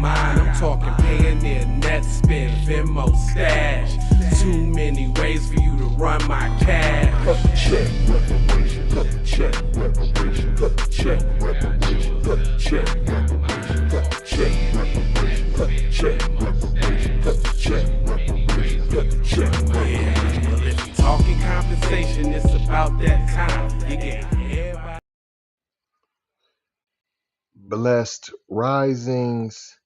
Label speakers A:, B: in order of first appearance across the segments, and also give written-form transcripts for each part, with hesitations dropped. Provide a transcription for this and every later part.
A: mine. I'm talking Payoneer, Netspend, Venmo, Stash. Too many ways for you to run my cash.
B: Check reparation, check reparation, check reparation, check reparation, check reparation, check reparation, check reparation, check reparation.
A: Well, if you talking compensation, it's about that time. You get everybody.
C: Blessed risings,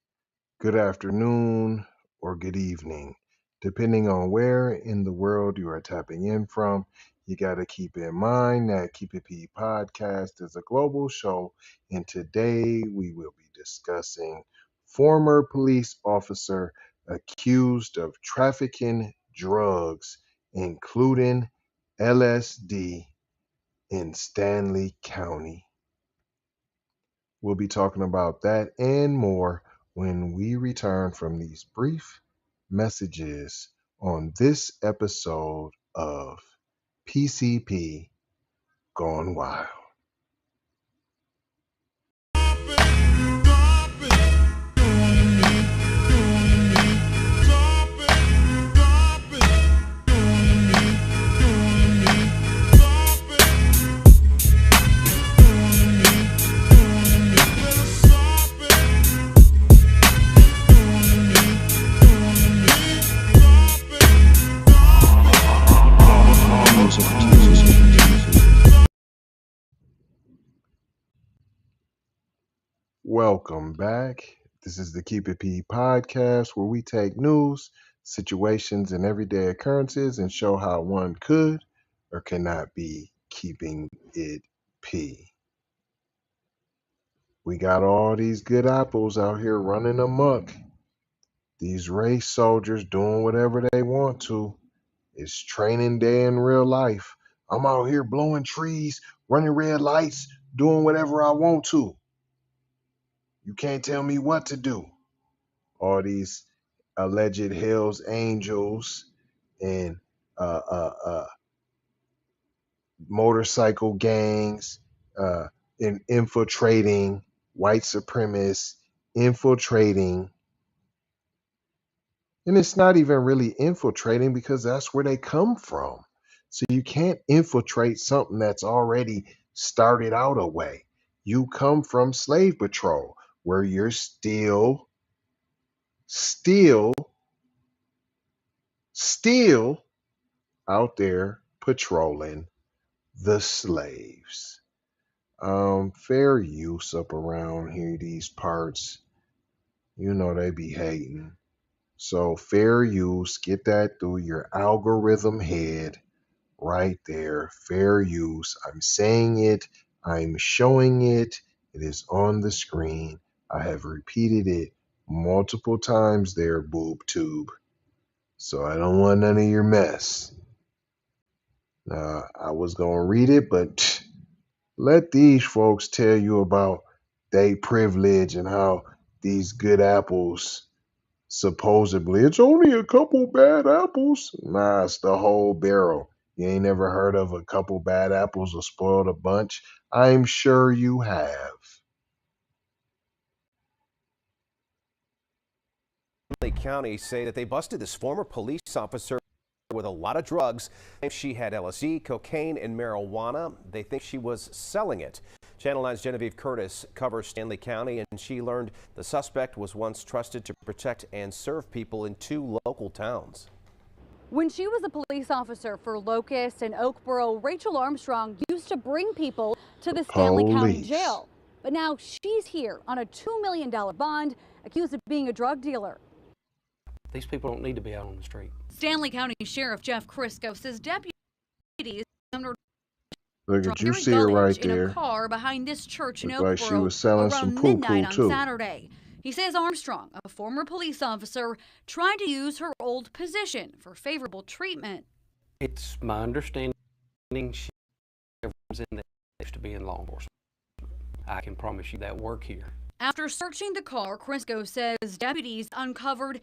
C: good afternoon, or good evening. Depending on where in the world you are tapping in from, you got to keep in mind that Keep It P podcast is a global show, and today we will be discussing former police officer accused of trafficking drugs, including LSD, in Stanley County. We'll be talking about that and more when we return from these brief messages on this episode of PCP Gone Wild. Welcome back. This is the Keep It P podcast, where we take news, situations, and everyday occurrences and show how one could or cannot be keeping it P. We got all these good apples out here running amok. These race soldiers doing whatever they want to. It's training day in real life. I'm out here blowing trees, running red lights, doing whatever I want to. You can't tell me what to do. All these alleged Hell's Angels and motorcycle gangs infiltrating white supremacists, infiltrating. And it's not even really infiltrating because that's where they come from. So you can't infiltrate something that's already started out a way. You come from slave patrol, where you're still out there patrolling the slaves. Fair use up around here, these parts. You know they be hating. So fair use, get that through your algorithm head right there. Fair use. I'm saying it. I'm showing it. It is on the screen. I have repeated it multiple times there, boob tube. So I don't want none of your mess. I was going to read it, but let these folks tell you about their privilege and how these good apples, supposedly, it's only a couple bad apples. Nah, it's the whole barrel. You ain't never heard of a couple bad apples will spoil a bunch? I'm sure you have.
D: County say that they busted this former police officer with a lot of drugs. She had LSD, cocaine, and marijuana. They think she was selling it. Channel 9's Genevieve Curtis covers Stanley County, and she learned the suspect was once trusted to protect and serve people in 2 local towns.
E: When she was a police officer for Locust and Oakboro, Rachel Armstrong used to bring people to the Stanley County jail. But now she's here on a $2 million bond, accused of being a drug dealer.
F: These people don't need to be out on the street.
E: Stanley County Sheriff Jeff Crisco says deputies
C: Look at you, see it right there.
E: In a car behind this church in Oakboro
C: like she was selling some
E: around
C: poo-poo
E: midnight
C: too.
E: on Saturday. He says Armstrong, a former police officer, tried to use her old position for favorable treatment.
F: It's my understanding she was in that used to be in law enforcement. I can promise you that work here.
E: After searching the car, Crisco says deputies uncovered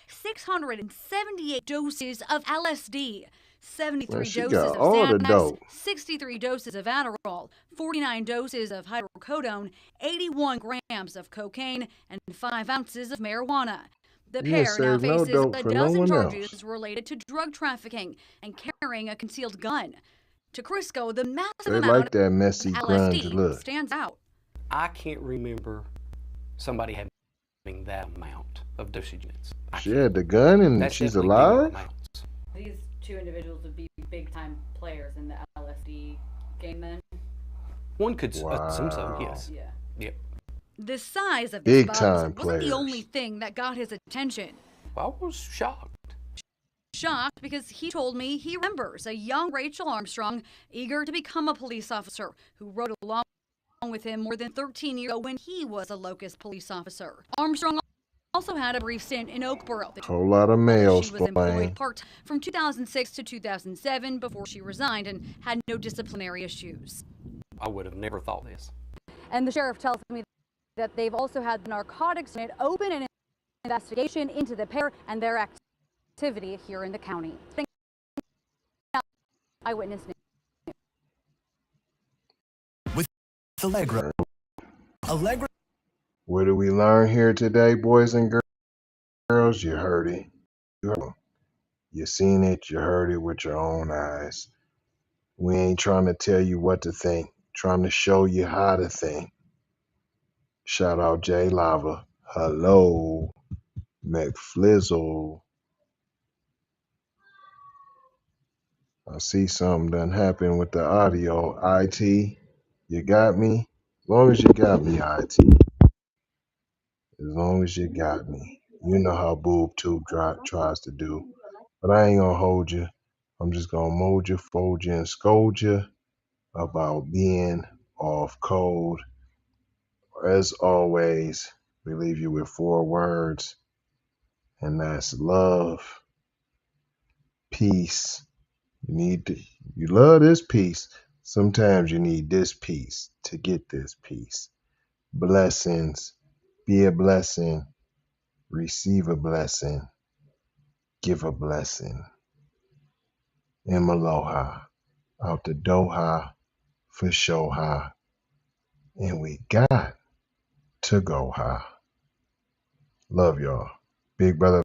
E: 678 doses of LSD. 73
C: she
E: doses
C: got
E: of
C: all the
E: Xanax,
C: dope.
E: 63 doses of Adderall, 49 doses of hydrocodone, 81 grams of cocaine, and 5 ounces of marijuana. The
C: You didn't
E: pair now
C: save no
E: faces
C: dope
E: a
C: for no
E: dozen
C: one
E: charges
C: else.
E: related to drug trafficking and carrying a concealed gun. To Crisco, the massive
C: They
E: amount
C: like that
E: of
C: messy grunge
E: LSD
C: look.
E: stands out.
F: I can't remember somebody having that amount of dosage units.
C: She had the gun and
F: That's
C: she's
F: definitely bigger
C: alive?
F: amounts.
G: These two individuals would be big-time players in the LSD game then?
F: One could assume so,
C: Wow.
F: yes.
G: Yeah.
F: Yep.
E: The size of this
C: Big
E: buzz
C: time
E: wasn't the only
C: players.
E: thing that got his attention.
F: I was shocked.
E: Shocked because he told me he remembers a young Rachel Armstrong eager to become a police officer who rode along with him more than 13 years ago when he was a Locust police officer. Armstrong also had a brief stint in Oakboro.
C: Whole lot of males
E: She was employed
C: playing.
E: part from 2006 to 2007 before she resigned and had no disciplinary issues.
F: I would have never thought this.
E: And the sheriff tells me that they've also had the narcotics unit open an investigation into the pair and their activity here in the county. Eyewitness News.
H: With Allegra.
C: What did we learn here today, boys and girls? You heard it. You seen it. You heard it with your own eyes. We ain't trying to tell you what to think. Trying to show you how to think. Shout out Jay Lava. Hello, McFlizzle. I see something done happen with the audio. IT, you got me? As long as you got me, IT. As long as you got me. You know how BoobTube tries to do. But I ain't gonna hold you. I'm just gonna mold you, fold you, and scold you about being off code. As always, we leave you with 4 words, and that's love, peace. You love this piece. Sometimes you need this piece to get this piece. Blessings. Be a blessing. Receive a blessing. Give a blessing. Aloha. Out the Doha for show high. And we got to go high. Love y'all. Big brother.